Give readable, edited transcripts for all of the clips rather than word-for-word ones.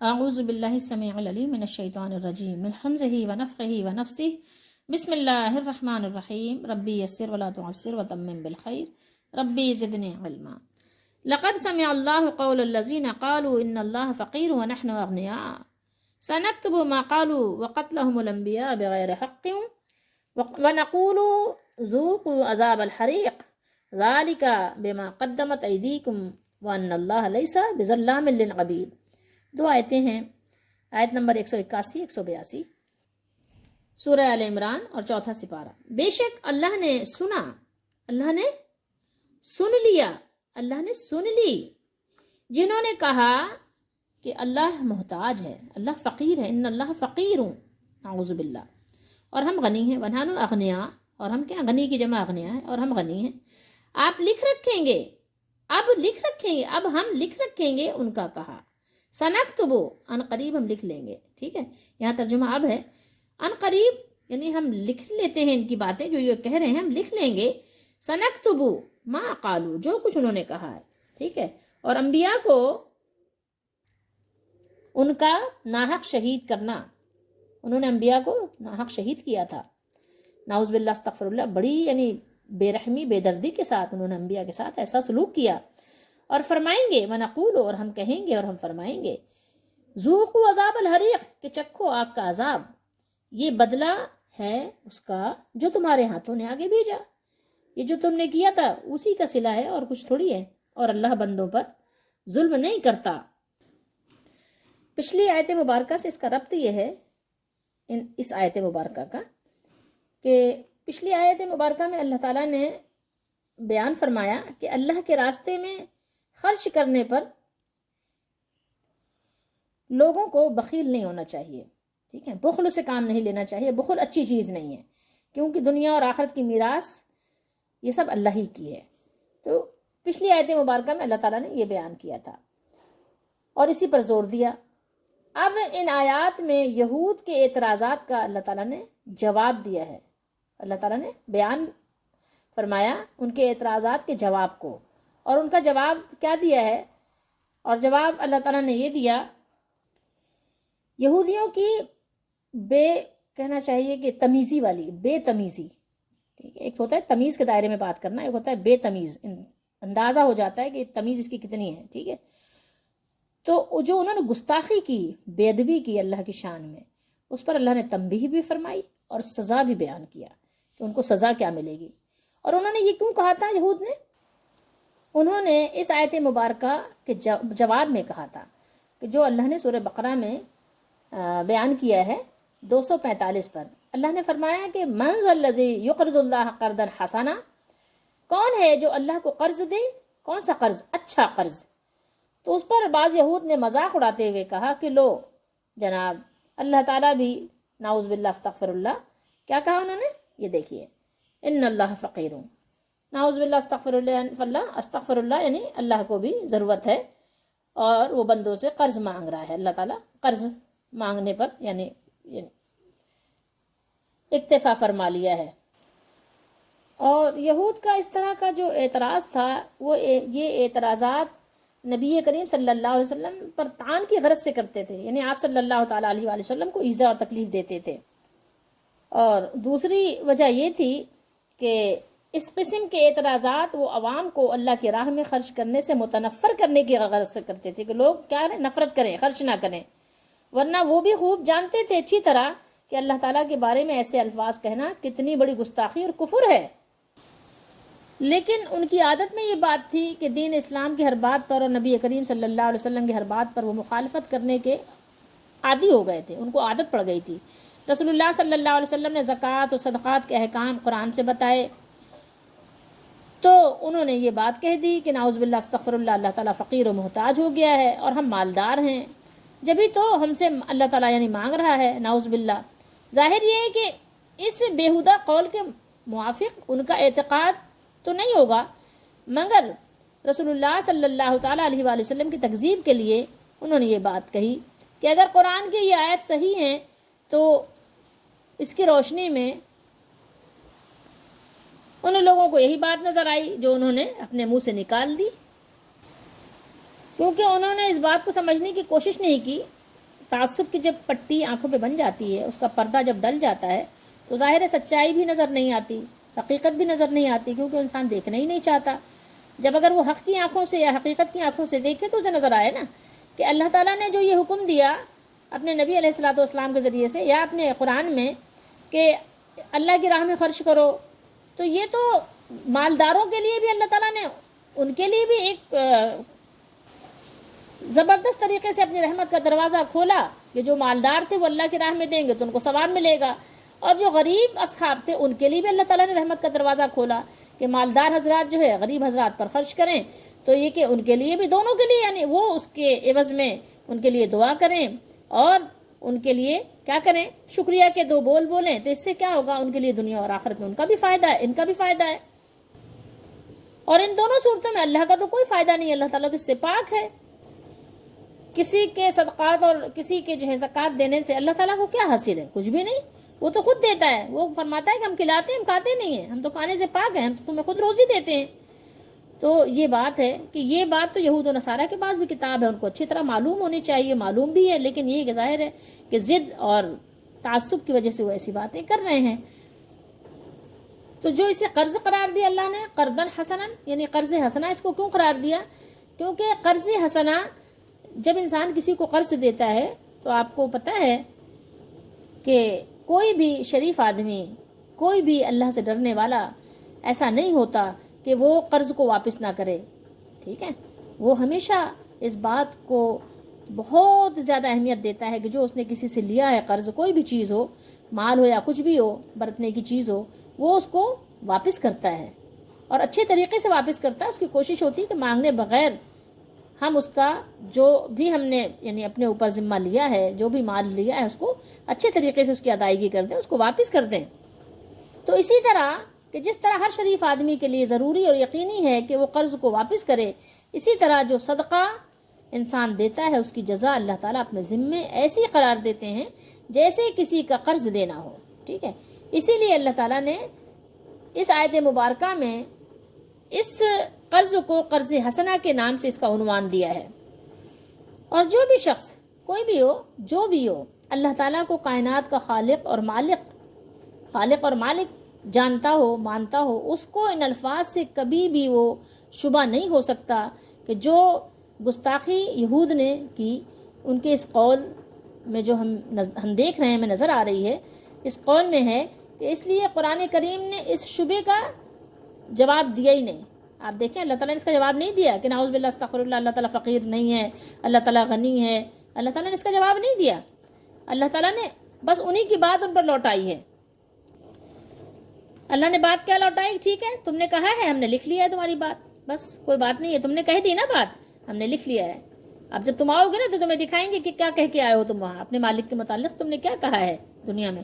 اعوذ باللہ السمیع العلیم من الشیطان الرجیم من حمزہ ونفخہ ونفسہ بسم اللہ الرحمن الرحیم ربی یسر ولا تعسر وتمم بالخیر ربی زدنی علما لقد سمع اللہ قول الذین قالوا ان اللہ فقیر ونحن اغنیاء سنکتب ما قالوا وقتلهم الانبیاء بغیر حق ونقول ذوقوا عذاب الحریق ذلک بما قدمت ایدیکم وان اللہ لیس بظلام للعبید۔ دو آیتیں ہیں، آیت نمبر 181 182 سورہ آل عمران اور چوتھا سپارہ۔ بے شک اللہ نے سنا، اللہ نے سن لیا، اللہ نے سن لی جنہوں نے کہا کہ اللہ محتاج ہے، اللہ فقیر ہے، ان اللہ فقیر اعوذ باللہ، اور ہم غنی ہیں، ونحن اغنیاء، اور ہم کیا غنی کی جمع اغنیاء ہے، اور ہم غنی ہیں۔ آپ لکھ رکھیں گے، اب لکھ رکھیں گے، اب ہم لکھ رکھیں گے ان کا کہا، سنکتبو ان قریب ہم لکھ لیں گے، ٹھیک ہے، یہاں ترجمہ اب ہے، ان قریب یعنی ہم لکھ لیتے ہیں ان کی باتیں جو یہ کہہ رہے ہیں، ہم لکھ لیں گے، سنکتبو ما قالو جو کچھ انہوں نے کہا ہے، ٹھیک ہے، اور انبیاء کو ان کا ناحق شہید کرنا، انہوں نے انبیاء کو ناحق شہید کیا تھا، نعوذ باللہ استغفر اللہ، بڑی یعنی بے رحمی بے دردی کے ساتھ انہوں نے انبیاء کے ساتھ ایسا سلوک کیا، اور فرمائیں گے ونقول، اور ہم کہیں گے اور ہم فرمائیں گے، ذوقوا عذاب الحریق کہ چکھو آگ کا عذاب، یہ بدلہ ہے اس کا جو تمہارے ہاتھوں نے آگے بھیجا، یہ جو تم نے کیا تھا اسی کا صلہ ہے اور کچھ تھوڑی ہے، اور اللہ بندوں پر ظلم نہیں کرتا۔ پچھلی آیت مبارکہ سے اس کا ربط یہ ہے، اس آیت مبارکہ کا، کہ پچھلی آیت مبارکہ میں اللہ تعالیٰ نے بیان فرمایا کہ اللہ کے راستے میں خرچ کرنے پر لوگوں کو بخیل نہیں ہونا چاہیے، ٹھیک ہے، بخل سے کام نہیں لینا چاہیے، بخل اچھی چیز نہیں ہے، کیونکہ دنیا اور آخرت کی میراث یہ سب اللہ ہی کی ہے۔ تو پچھلی آیت مبارکہ میں اللہ تعالیٰ نے یہ بیان کیا تھا اور اسی پر زور دیا۔ اب ان آیات میں یہود کے اعتراضات کا اللہ تعالیٰ نے جواب دیا ہے، اللہ تعالیٰ نے بیان فرمایا ان کے اعتراضات کے جواب کو، اور ان کا جواب کیا دیا ہے، اور جواب اللہ تعالیٰ نے یہ دیا، یہودیوں کی بے کہنا چاہیے کہ تمیزی والی بے تمیزی، ٹھیک ہے، ایک ہوتا ہے تمیز کے دائرے میں بات کرنا، ایک ہوتا ہے بے تمیز، اندازہ ہو جاتا ہے کہ تمیز اس کی کتنی ہے، ٹھیک ہے، تو جو انہوں نے گستاخی کی، بے ادبی کی اللہ کی شان میں، اس پر اللہ نے تنبیہ بھی فرمائی اور سزا بھی بیان کیا کہ ان کو سزا کیا ملے گی۔ اور انہوں نے یہ کیوں کہا تھا یہود نے؟ انہوں نے اس آیت مبارکہ کے جواب میں کہا تھا کہ جو اللہ نے سورہ بقرہ میں بیان کیا ہے 245 پر، اللہ نے فرمایا کہ من ذا الذی یقرض اللہ قرضا حسنا، کون ہے جو اللہ کو قرض دے، کون سا قرض، اچھا قرض۔ تو اس پر بعض یہود نے مذاق اڑاتے ہوئے کہا کہ لو جناب اللہ تعالیٰ بھی، نعوذ باللہ استغفر اللہ، کیا کہا انہوں نے، یہ دیکھیے، ان اللہ فقیر، نعوذ باللہ استغفر اللہ یعنی اللہ کو بھی ضرورت ہے اور وہ بندوں سے قرض مانگ رہا ہے، اللہ تعالیٰ قرض مانگنے پر یعنی اکتفا فرما لیا ہے۔ اور یہود کا اس طرح کا جو اعتراض تھا، وہ یہ اعتراضات نبی کریم صلی اللہ علیہ وسلم پر طعن کی غرض سے کرتے تھے، یعنی آپ صلی اللہ تعالیٰ علیہ وآلہ وسلم کو ایذا اور تکلیف دیتے تھے، اور دوسری وجہ یہ تھی کہ اس قسم کے اعتراضات وہ عوام کو اللہ کی راہ میں خرچ کرنے سے متنفر کرنے کی غرض سے کرتے تھے کہ لوگ کیا نفرت کریں، خرچ نہ کریں، ورنہ وہ بھی خوب جانتے تھے اچھی طرح کہ اللہ تعالیٰ کے بارے میں ایسے الفاظ کہنا کتنی بڑی گستاخی اور کفر ہے، لیکن ان کی عادت میں یہ بات تھی کہ دین اسلام کی ہر بات پر اور نبی کریم صلی اللہ علیہ وسلم کی ہر بات پر وہ مخالفت کرنے کے عادی ہو گئے تھے، ان کو عادت پڑ گئی تھی۔ رسول اللہ صلی اللہ علیہ وسلم نے زکوٰۃ و صدقات کے احکام قرآن سے بتائے تو انہوں نے یہ بات کہہ دی کہ نعوذ باللہ استغفر اللہ، اللہ تعالیٰ فقیر و محتاج ہو گیا ہے اور ہم مالدار ہیں، جبھی تو ہم سے اللہ تعالیٰ یعنی مانگ رہا ہے، نعوذ باللہ۔ ظاہر یہ ہے کہ اس بیہودہ قول کے موافق ان کا اعتقاد تو نہیں ہوگا، مگر رسول اللہ صلی اللہ تعالیٰ علیہ وآلہ وسلم کی تکذیب کے لیے انہوں نے یہ بات کہی کہ اگر قرآن کی یہ آیت صحیح ہیں تو اس کی روشنی میں ان لوگوں کو یہی بات نظر آئی جو انہوں نے اپنے منہ سے نکال دی، کیونکہ انہوں نے اس بات کو سمجھنے کی کوشش نہیں کی تعصب کی جب پٹی آنکھوں پہ بن جاتی ہے، اس کا پردہ جب ڈل جاتا ہے، تو ظاہر ہے سچائی بھی نظر نہیں آتی، حقیقت بھی نظر نہیں آتی، کیونکہ انسان دیکھنا ہی نہیں چاہتا۔ جب اگر وہ حق کی آنکھوں سے یا حقیقت کی آنکھوں سے دیکھے تو اسے نظر آئے نا کہ اللہ تعالیٰ نے جو یہ حکم دیا اپنے نبی علیہ الصلوۃ والسلام کے ذریعے سے یا اپنے قرآن میں کہ اللہ کی راہ میں خرچ کرو، تو یہ تو مالداروں کے لیے بھی اللہ تعالیٰ نے ان کے لیے بھی ایک زبردست طریقے سے اپنی رحمت کا دروازہ کھولا کہ جو مالدار تھے وہ اللہ کی راہ میں دیں گے تو ان کو ثواب ملے گا، اور جو غریب اصحاب تھے ان کے لیے بھی اللہ تعالیٰ نے رحمت کا دروازہ کھولا کہ مالدار حضرات جو ہے غریب حضرات پر خرچ کریں، تو یہ کہ ان کے لیے بھی، دونوں کے لیے، یعنی وہ اس کے عوض میں ان کے لیے دعا کریں اور ان کے لیے کیا کریں، شکریہ کے دو بول بولیں، تو اس سے کیا ہوگا، ان کے لیے دنیا اور آخرت میں ان کا بھی فائدہ ہے، ان کا بھی فائدہ ہے۔ اور ان دونوں صورتوں میں اللہ کا تو کوئی فائدہ نہیں، اللہ تعالیٰ تو اس سے پاک ہے۔ کسی کے صدقات اور کسی کے جو ہے زکوٰۃ دینے سے اللہ تعالیٰ کو کیا حاصل ہے؟ کچھ بھی نہیں، وہ تو خود دیتا ہے، وہ فرماتا ہے کہ ہم کھلاتے ہیں، ہم کھاتے نہیں ہیں، ہم تو کھانے سے پاک ہیں، ہم تو تمہیں خود روزی دیتے ہیں۔ تو یہ بات ہے کہ یہ بات تو یہود و نصارہ کے پاس بھی کتاب ہے، ان کو اچھی طرح معلوم ہونی چاہیے، معلوم بھی ہے، لیکن یہ کہ ظاہر ہے کہ ضد اور تعصب کی وجہ سے وہ ایسی باتیں کر رہے ہیں۔ تو جو اسے قرض قرار دیا اللہ نے، قرضاً حسنا، یعنی قرض حسنا، اس کو کیوں قرار دیا؟ کیونکہ قرض حسنا جب انسان کسی کو قرض دیتا ہے تو آپ کو پتہ ہے کہ کوئی بھی شریف آدمی، کوئی بھی اللہ سے ڈرنے والا ایسا نہیں ہوتا کہ وہ قرض کو واپس نہ کرے، ٹھیک ہے؟ وہ ہمیشہ اس بات کو بہت زیادہ اہمیت دیتا ہے کہ جو اس نے کسی سے لیا ہے قرض، کوئی بھی چیز ہو، مال ہو یا کچھ بھی ہو، برتنے کی چیز ہو، وہ اس کو واپس کرتا ہے اور اچھے طریقے سے واپس کرتا ہے۔ اس کی کوشش ہوتی ہے کہ مانگنے بغیر ہم اس کا جو بھی ہم نے یعنی اپنے اوپر ذمہ لیا ہے، جو بھی مال لیا ہے، اس کو اچھے طریقے سے اس کی ادائیگی کر دیں، اس کو واپس کر دیں۔ تو اسی طرح کہ جس طرح ہر شریف آدمی کے لیے ضروری اور یقینی ہے کہ وہ قرض کو واپس کرے، اسی طرح جو صدقہ انسان دیتا ہے اس کی جزا اللہ تعالیٰ اپنے ذمے ایسی قرار دیتے ہیں جیسے کسی کا قرض دینا ہو، ٹھیک ہے؟ اسی لیے اللہ تعالیٰ نے اس آیت مبارکہ میں اس قرض کو قرض حسنہ کے نام سے اس کا عنوان دیا ہے۔ اور جو بھی شخص، کوئی بھی ہو، جو بھی ہو، اللہ تعالیٰ کو کائنات کا خالق اور مالک جانتا ہو، مانتا ہو، اس کو ان الفاظ سے کبھی بھی وہ شبہ نہیں ہو سکتا کہ جو گستاخی یہود نے کی، ان کے اس قول میں جو ہم دیکھ رہے ہیں، ہمیں نظر آ رہی ہے، اس قول میں ہے کہ اس لیے قرآن کریم نے اس شبے کا جواب دیا ہی نہیں۔ آپ دیکھیں اللہ تعالیٰ نے اس کا جواب نہیں دیا کہ نعوذ باللہ استغفر اللہ، اللہ تعالیٰ فقیر نہیں ہے، اللہ تعالیٰ غنی ہے، اللہ تعالیٰ نے اس کا جواب نہیں دیا۔ اللہ تعالیٰ نے بس انہی کی بات ان پر لوٹائی ہے۔ اللہ نے بات کیا لوٹائی؟ ٹھیک ہے، تم نے کہا ہے، ہم نے لکھ لیا ہے تمہاری بات، بس کوئی بات نہیں ہے، تم نے کہہ دی نا بات، ہم نے لکھ لیا ہے۔ اب جب تم آؤ گے نا تو تمہیں دکھائیں گے کہ کیا کہہ کے آئے ہو تم وہاں، اپنے مالک کے متعلق تم نے کیا کہا ہے، دنیا میں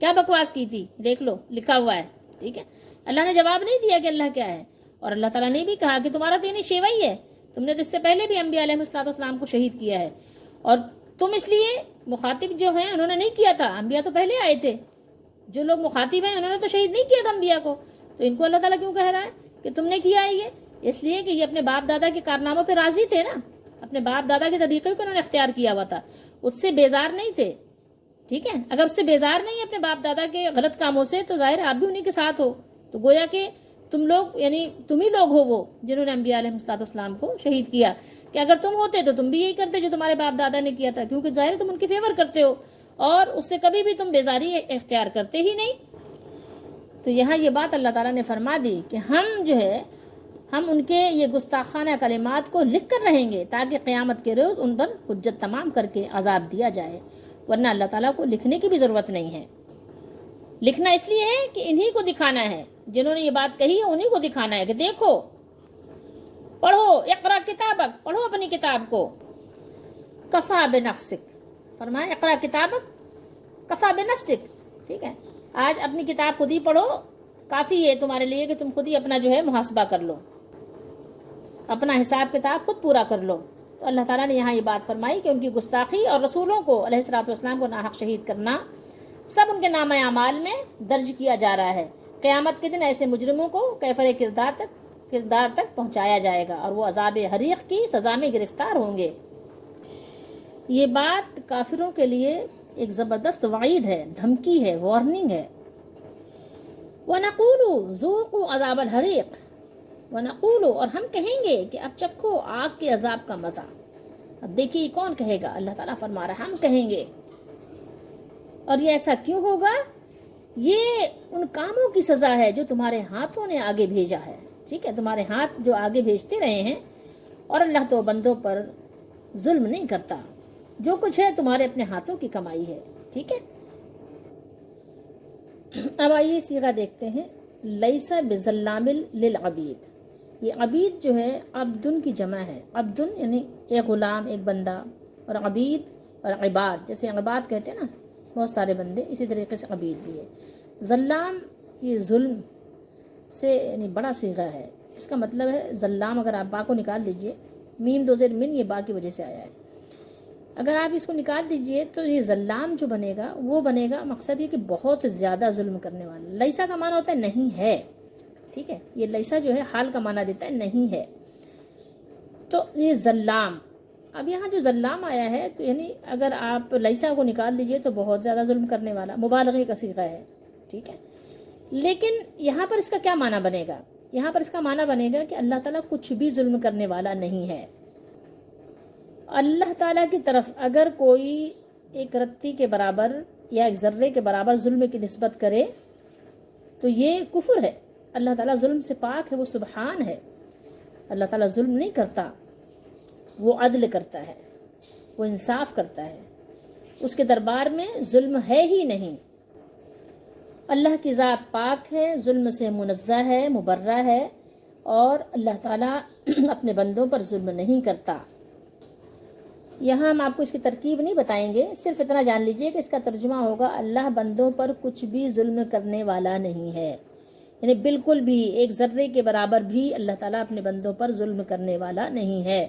کیا بکواس کی تھی، دیکھ لو لکھا ہوا ہے، ٹھیک ہے؟ اللہ نے جواب نہیں دیا کہ اللہ کیا ہے، اور اللہ تعالیٰ نے بھی کہا کہ تمہارا تو یعنی شیوا ہی ہے، تم نے تو اس سے پہلے بھی انبیاء علیہ السلام کو شہید کیا ہے، اور تم اس لیے مخاطب جو ہیں انہوں نے نہیں کیا تھا، انبیاء تو پہلے آئے تھے، جو لوگ مخاطب ہیں انہوں نے تو شہید نہیں کیا تھا انبیاء کو، تو ان کو اللہ تعالیٰ کیوں کہہ رہا ہے کہ تم نے کیا ہے یہ؟ اس لیے کہ یہ اپنے باپ دادا کے کارناموں پہ راضی تھے نا، اپنے باپ دادا کے طریقے کو انہوں نے اختیار کیا ہوا تھا، اس سے بیزار نہیں تھے، ٹھیک ہے؟ اگر اس سے بیزار نہیں ہے اپنے باپ دادا کے غلط کاموں سے، تو ظاہر آپ بھی انہی کے ساتھ ہو، تو گویا کہ تم لوگ یعنی تم ہی لوگ ہو وہ جنہوں نے انبیاء علیہ السلام کو شہید کیا، کہ اگر تم ہوتے تو تم بھی یہی کرتے جو تمہارے باپ دادا نے کیا تھا، کیونکہ ظاہر تم ان کی فیور کرتے ہو اور اس سے کبھی بھی تم بیزاری اختیار کرتے ہی نہیں۔ تو یہاں یہ بات اللہ تعالیٰ نے فرما دی کہ ہم ان کے یہ گستاخانہ کلمات کو لکھ کر رہیں گے تاکہ قیامت کے روز ان پر حجت تمام کر کے عذاب دیا جائے، ورنہ اللہ تعالیٰ کو لکھنے کی بھی ضرورت نہیں ہے۔ لکھنا اس لیے ہے کہ انہی کو دکھانا ہے، جنہوں نے یہ بات کہی ہے انہی کو دکھانا ہے کہ دیکھو، پڑھو، اقرا کتابک، پڑھو اپنی کتاب کو، کفا بنفسک، فرمایا اقرا کتابک کفا بنفسک، ٹھیک ہے؟ آج اپنی کتاب خود ہی پڑھو، کافی ہے تمہارے لیے کہ تم خود ہی اپنا جو ہے محاسبہ کر لو، اپنا حساب کتاب خود پورا کر لو۔ تو اللہ تعالیٰ نے یہاں یہ بات فرمائی کہ ان کی گستاخی اور رسولوں کو علیہ السلام کو ناحق شہید کرنا سب ان کے نامہ اعمال میں درج کیا جا رہا ہے۔ قیامت کے دن ایسے مجرموں کو کیفر کردار تک پہنچایا جائے گا اور وہ عذاب حریق کی سزا میں گرفتار ہوں گے۔ یہ بات کافروں کے لیے ایک زبردست وعید ہے، دھمکی ہے، وارننگ ہے۔ وَنَقُولُ ذُوقُوا عَذَابَ الْحَرِيقِ، وَنَقُولُ، اور ہم کہیں گے کہ اب چکھو آگ کے عذاب کا مزہ۔ اب دیکھیے کون کہے گا؟ اللہ تعالیٰ فرما رہا ہے ہم کہیں گے۔ اور یہ ایسا کیوں ہوگا؟ یہ ان کاموں کی سزا ہے جو تمہارے ہاتھوں نے آگے بھیجا ہے، ٹھیک ہے، تمہارے ہاتھ جو آگے بھیجتے رہے ہیں، اور اللہ تو بندوں پر ظلم نہیں کرتا، جو کچھ ہے تمہارے اپنے ہاتھوں کی کمائی ہے، ٹھیک ہے۔ اب آئیے صیغہ دیکھتے ہیں، لیس بظلام للعبید۔ یہ عبید جو ہے عبدن کی جمع ہے، عبدن یعنی ایک غلام، ایک بندہ، اور عبید اور عباد، جیسے عباد کہتے ہیں نا بہت سارے بندے، اسی طریقے سے عبید بھی ہے۔ ظلام یہ ظلم سے یعنی بڑا صیغہ ہے، اس کا مطلب ہے ظلام، اگر آپ با کو نکال دیجئے، میم دو زیر من، یہ با کی وجہ سے آیا ہے، اگر آپ اس کو نکال دیجئے تو یہ ظلام جو بنے گا وہ بنے گا، مقصد یہ کہ بہت زیادہ ظلم کرنے والا۔ لیسا کا معنی ہوتا ہے نہیں ہے، ٹھیک ہے، یہ لیسا جو ہے حال کا معنی دیتا ہے نہیں ہے، تو یہ ظلام۔ اب یہاں جو ظلام آیا ہے تو یعنی اگر آپ لیسا کو نکال دیجئے تو بہت زیادہ ظلم کرنے والا، مبالغے کا صیغہ ہے، ٹھیک ہے۔ لیکن یہاں پر اس کا کیا معنی بنے گا؟ یہاں پر اس کا معنی بنے گا کہ اللہ تعالیٰ کچھ بھی ظلم کرنے والا نہیں ہے۔ اللہ تعالیٰ کی طرف اگر کوئی ایک رتی کے برابر یا ایک ذرے کے برابر ظلم کی نسبت کرے تو یہ کفر ہے۔ اللہ تعالیٰ ظلم سے پاک ہے، وہ سبحان ہے، اللہ تعالیٰ ظلم نہیں کرتا، وہ عدل کرتا ہے، وہ انصاف کرتا ہے، اس کے دربار میں ظلم ہے ہی نہیں۔ اللہ کی ذات پاک ہے، ظلم سے منزہ ہے، مبرہ ہے، اور اللہ تعالیٰ اپنے بندوں پر ظلم نہیں کرتا۔ یہاں ہم آپ کو اس کی ترکیب نہیں بتائیں گے، صرف اتنا جان لیجئے کہ اس کا ترجمہ ہوگا اللہ بندوں پر کچھ بھی ظلم کرنے والا نہیں ہے، یعنی بالکل بھی ایک ذرے کے برابر بھی اللہ تعالیٰ اپنے بندوں پر ظلم کرنے والا نہیں ہے،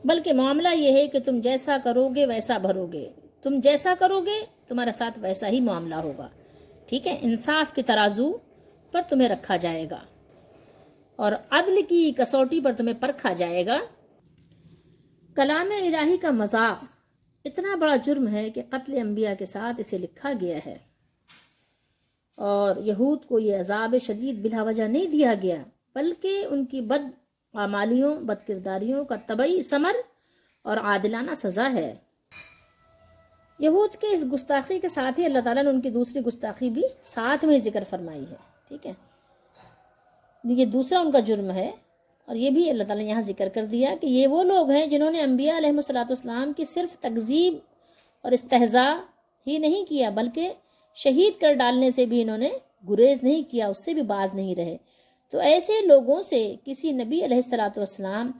بلکہ معاملہ یہ ہے کہ تم جیسا کرو گے ویسا بھرو گے، تم جیسا کرو گے تمہارا ساتھ ویسا ہی معاملہ ہوگا، ٹھیک ہے۔ انصاف کے ترازو پر تمہیں رکھا جائے گا اور عدل کی کسوٹی پر تمہیں پرکھا جائے گا۔ کلام الہی کا مذاق اتنا بڑا جرم ہے کہ قتل انبیاء کے ساتھ اسے لکھا گیا ہے، اور یہود کو یہ عذاب شدید بلا وجہ نہیں دیا گیا، بلکہ ان کی بد اعمالیوں، بد کرداریوں کا طبعی ثمر اور عادلانہ سزا ہے۔ یہود کے اس گستاخی کے ساتھ ہی اللہ تعالیٰ نے ان کی دوسری گستاخی بھی ساتھ میں ذکر فرمائی ہے، ٹھیک ہے، یہ دوسرا ان کا جرم ہے، اور یہ بھی اللہ تعالیٰ نے یہاں ذکر کر دیا کہ یہ وہ لوگ ہیں جنہوں نے انبیاء علیہ السلام کی صرف تکذیب اور استہزاء ہی نہیں کیا، بلکہ شہید کر ڈالنے سے بھی انہوں نے گریز نہیں کیا، اس سے بھی باز نہیں رہے۔ تو ایسے لوگوں سے کسی نبی علیہ السلام،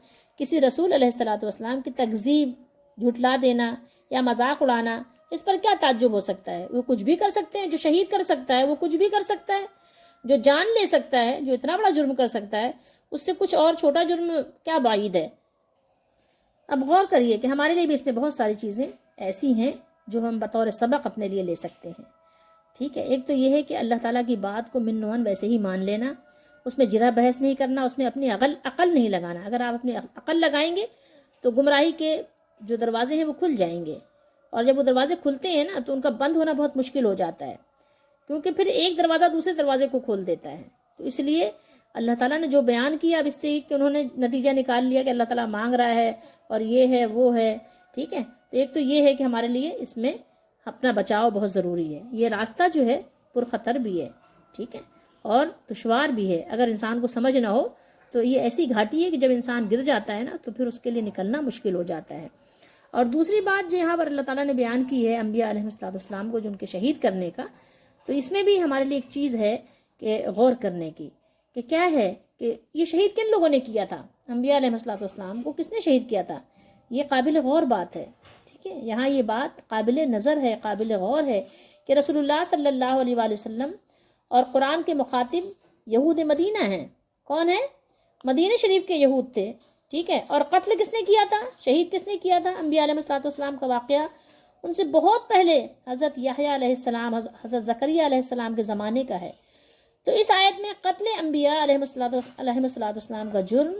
کسی رسول علیہ السلام کی تکذیب، جھٹلا دینا یا مذاق اڑانا، اس پر کیا تعجب ہو سکتا ہے؟ وہ کچھ بھی کر سکتے ہیں، جو شہید کر سکتا ہے وہ کچھ بھی کر سکتا ہے، جو جان لے سکتا ہے، جو اتنا بڑا جرم کر سکتا ہے، اس سے کچھ اور چھوٹا جرم کیا بعید ہے؟ اب غور کریے کہ ہمارے لیے بھی اس میں بہت ساری چیزیں ایسی ہیں جو ہم بطور سبق اپنے لیے لے سکتے ہیں، ٹھیک ہے۔ ایک تو یہ ہے کہ اللہ تعالیٰ کی بات کو من نوان ویسے ہی مان لینا، اس میں جرا بحث نہیں کرنا، اس میں اپنی عقل نہیں لگانا۔ اگر آپ اپنی عقل لگائیں گے تو گمراہی کے جو دروازے ہیں وہ کھل جائیں گے، اور جب وہ دروازے کھلتے ہیں نا تو ان کا بند ہونا بہت مشکل ہو جاتا ہے، کیونکہ پھر ایک دروازہ دوسرے دروازے کو کھول دیتا ہے۔ تو اس لیے اللہ تعالیٰ نے جو بیان کیا، اب اس سے کہ انہوں نے نتیجہ نکال لیا کہ اللہ تعالیٰ مانگ رہا ہے اور یہ ہے وہ ہے، ٹھیک ہے۔ تو ایک تو یہ ہے کہ ہمارے لیے اس میں اپنا بچاؤ بہت ضروری ہے، یہ راستہ جو ہے پرخطر بھی ہے، ٹھیک ہے، اور دشوار بھی ہے۔ اگر انسان کو سمجھ نہ ہو تو یہ ایسی گھاٹی ہے کہ جب انسان گر جاتا ہے نا تو پھر اس کے لیے نکلنا مشکل ہو جاتا ہے۔ اور دوسری بات جو یہاں پر اللہ تعالیٰ نے بیان کی ہے انبیاء علیہ السلام کو جو ان کے شہید کرنے کا، تو اس میں بھی ہمارے لیے ایک چیز ہے کہ غور کرنے کی، کہ کیا ہے کہ یہ شہید کن لوگوں نے کیا تھا؟ انبیاء علیہ السلام کو کس نے شہید کیا تھا؟ یہ قابل غور بات ہے، ٹھیک ہے۔ یہاں یہ بات قابل نظر ہے، قابل غور ہے کہ رسول اللہ صلی اللہ علیہ وآلہ وسلم اور قرآن کے مخاطب یہود مدینہ ہیں۔ کون ہے؟ مدینہ شریف کے یہود تھے، ٹھیک ہے۔ اور قتل کس نے کیا تھا؟ شہید کس نے کیا تھا؟ انبیاء علیہ السلام کا واقعہ ان سے بہت پہلے حضرت یحییٰ علیہ السلام، حضرت زکریا علیہ السلام کے زمانے کا ہے۔ تو اس آیت میں قتل انبیاء علیہ السلام کا جرم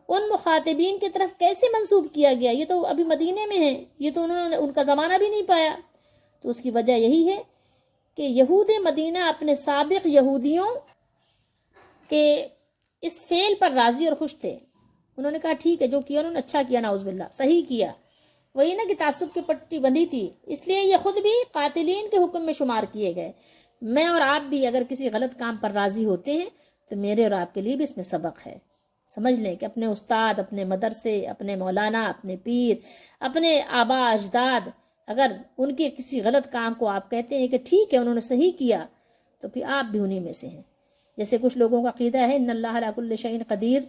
ان مخاطبین کی طرف کیسے منسوب کیا گیا؟ یہ تو ابھی مدینے میں ہے، یہ تو انہوں نے ان کا زمانہ بھی نہیں پایا۔ تو اس کی وجہ یہی ہے کہ یہود مدینہ اپنے سابق یہودیوں کے اس فعل پر راضی اور خوش تھے۔ انہوں نے کہا ٹھیک ہے، جو کیا انہوں نے اچھا کیا، نعوذ باللہ، صحیح کیا۔ وہی نا کہ تعصب کی پٹی بندھی تھی، اس لیے یہ خود بھی قاتلین کے حکم میں شمار کیے گئے۔ میں اور آپ بھی اگر کسی غلط کام پر راضی ہوتے ہیں تو میرے اور آپ کے لیے بھی اس میں سبق ہے۔ سمجھ لیں کہ اپنے استاد، اپنے مدرسے، اپنے مولانا، اپنے پیر، اپنے آبا اجداد، اگر ان کے کسی غلط کام کو آپ کہتے ہیں کہ ٹھیک ہے انہوں نے صحیح کیا، تو پھر آپ بھی انہی میں سے ہیں۔ جیسے کچھ لوگوں کا عقیدہ ہے ان اللہ علی کل شیء قدیر،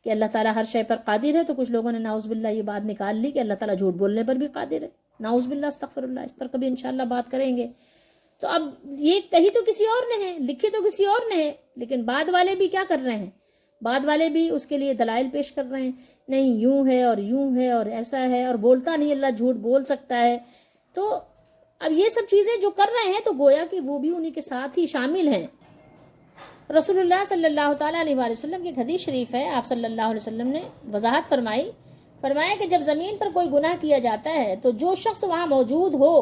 کہ اللہ تعالیٰ ہر شے پر قادر ہے، تو کچھ لوگوں نے نعوذ باللہ یہ بات نکال لی کہ اللہ تعالیٰ جھوٹ بولنے پر بھی قادر ہے۔ نعوذ باللہ، استغفر اللہ، اس پر کبھی انشاءاللہ بات کریں گے۔ تو اب یہ کہی تو کسی اور نے ہے، لکھی تو کسی اور نے ہے، لیکن بعد والے بھی کیا کر رہے ہیں؟ بعد والے بھی اس کے لیے دلائل پیش کر رہے ہیں، نہیں یوں ہے اور یوں ہے اور ایسا ہے، اور بولتا نہیں اللہ جھوٹ بول سکتا ہے۔ تو اب یہ سب چیزیں جو کر رہے ہیں تو گویا کہ وہ بھی انہی کے ساتھ ہی شامل ہیں۔ رسول اللہ صلی اللہ تعالیٰ علیہ وآلہ وسلم کی ایک حدیث شریف ہے، آپ صلی اللہ علیہ وسلم نے وضاحت فرمایا کہ جب زمین پر کوئی گناہ کیا جاتا ہے تو جو شخص وہاں موجود ہو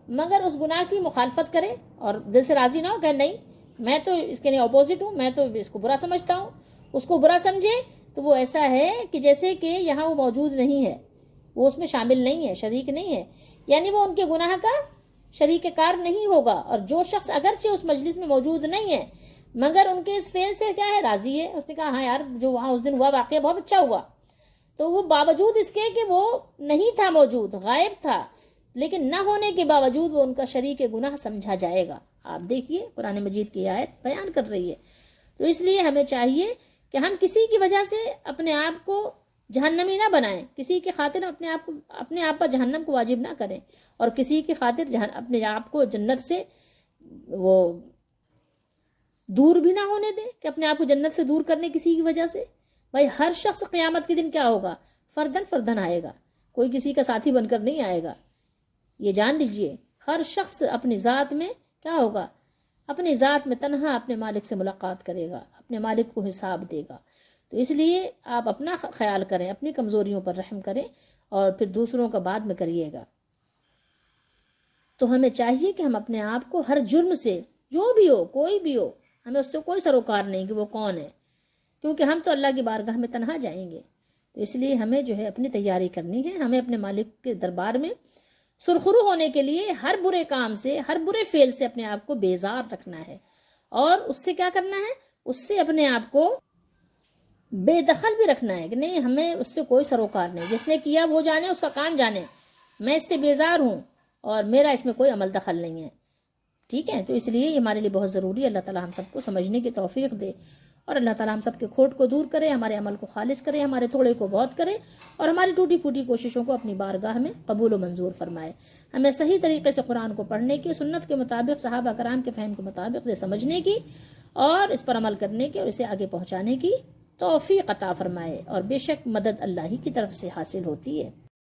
مگر اس گناہ کی مخالفت کرے اور دل سے راضی نہ ہو کہ نہیں میں تو اس کے لیے اپوزٹ ہوں، میں تو اس کو برا سمجھتا ہوں، اس کو برا سمجھے، تو وہ ایسا ہے کہ جیسے کہ یہاں وہ موجود نہیں ہے، وہ اس میں شامل نہیں ہے، شریک نہیں ہے، یعنی وہ ان کے گناہ کا شریک کار نہیں ہوگا۔ اور جو شخص اگرچہ اس مجلس میں موجود نہیں ہے مگر ان کے اس فعل سے کیا ہے، راضی ہے، اس نے کہا ہاں یار جو وہاں اس دن ہوا واقعہ بہت اچھا ہوا، تو وہ باوجود اس کے کہ وہ نہیں تھا موجود، غائب تھا، لیکن نہ ہونے کے باوجود وہ ان کا شریک گناہ سمجھا جائے گا۔ آپ دیکھیے قرآن مجید کی آیت بیان کر رہی ہے۔ تو اس لیے ہمیں چاہیے کہ ہم کسی کی وجہ سے اپنے آپ کو جہنمی نہ بنائیں، کسی کی خاطر اپنے آپ پر جہنم کو واجب نہ کریں، اور کسی کی خاطر اپنے آپ کو جنت سے وہ دور بھی نہ ہونے دیں کہ اپنے آپ کو جنت سے دور کرنے کسی کی وجہ سے۔ بھائی ہر شخص قیامت کے دن کیا ہوگا، فردن آئے گا، کوئی کسی کا ساتھی بن کر نہیں آئے گا۔ یہ جان لیجئے ہر شخص اپنی ذات میں کیا ہوگا، اپنی ذات میں تنہا اپنے مالک سے ملاقات کرے گا، اپنے مالک کو حساب دے گا۔ تو اس لیے آپ اپنا خیال کریں، اپنی کمزوریوں پر رحم کریں، اور پھر دوسروں کا بعد میں کریے گا۔ تو ہمیں چاہیے کہ ہم اپنے آپ کو ہر جرم سے، جو بھی ہو کوئی بھی ہو، ہمیں اس سے کوئی سروکار نہیں کہ وہ کون ہے، کیونکہ ہم تو اللہ کی بارگاہ میں تنہا جائیں گے۔ تو اس لیے ہمیں جو ہے اپنی تیاری کرنی ہے، ہمیں اپنے مالک کے دربار میں سرخرو ہونے کے لیے ہر برے کام سے، ہر برے فعل سے اپنے آپ کو بیزار رکھنا ہے، اور اس سے کیا کرنا ہے، اس سے اپنے آپ کو بے دخل بھی رکھنا ہے کہ نہیں ہمیں اس سے کوئی سروکار نہیں، جس نے کیا وہ جانے، اس کا کام جانے، میں اس سے بیزار ہوں اور میرا اس میں کوئی عمل دخل نہیں ہے۔ ٹھیک ہے، تو اس لیے یہ ہمارے لیے بہت ضروری ہے۔ اللہ تعالیٰ ہم سب کو سمجھنے کی توفیق دے، اور اللہ تعالیٰ ہم سب کے کھوٹ کو دور کرے، ہمارے عمل کو خالص کرے، ہمارے تھوڑے کو بہت کرے، اور ہماری ٹوٹی پھوٹی کوششوں کو اپنی بارگاہ میں قبول و منظور فرمائے۔ ہمیں صحیح طریقے سے قرآن کو پڑھنے کی، سنت کے مطابق، صحابہ کرام کے فہم کے مطابق سے سمجھنے کی، اور اس پر عمل کرنے کی، اور اسے آگے پہنچانے کی توفیق عطا فرمائے، اور بے شک مدد اللہ ہی کی طرف سے حاصل ہوتی ہے۔